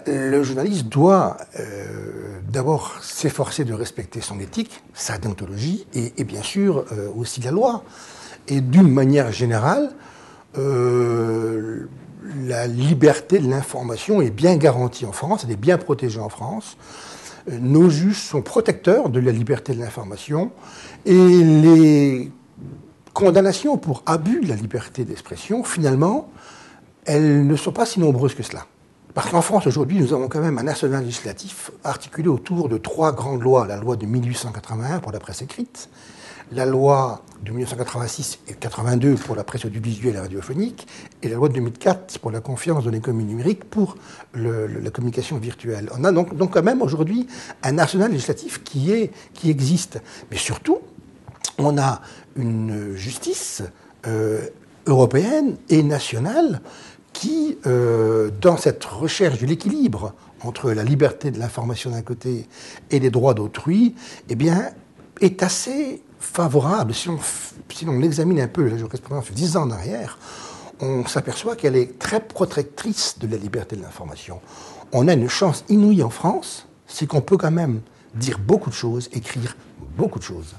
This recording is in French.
Le journaliste doit d'abord s'efforcer de respecter son éthique, sa déontologie et bien sûr aussi la loi. Et d'une manière générale, la liberté de l'information est bien garantie en France, elle est bien protégée en France. Nos juges sont protecteurs de la liberté de l'information et les condamnations pour abus de la liberté d'expression, finalement, elles ne sont pas si nombreuses que cela. Parce qu'en France, aujourd'hui, nous avons quand même un arsenal législatif articulé autour de 3 grandes lois. La loi de 1881 pour la presse écrite, la loi de 1986 et 82 pour la presse audiovisuelle et radiophonique, et la loi de 2004 pour la confiance dans l'économie numérique pour la communication virtuelle. On a donc quand même aujourd'hui un arsenal législatif qui existe. Mais surtout, on a une justice européenne et nationale qui, dans cette recherche de l'équilibre entre la liberté de l'information d'un côté et les droits d'autrui, eh bien, est assez favorable. Si l'on examine un peu la jurisprudence 10 ans en arrière, on s'aperçoit qu'elle est très protectrice de la liberté de l'information. On a une chance inouïe en France, c'est qu'on peut quand même dire beaucoup de choses, écrire beaucoup de choses.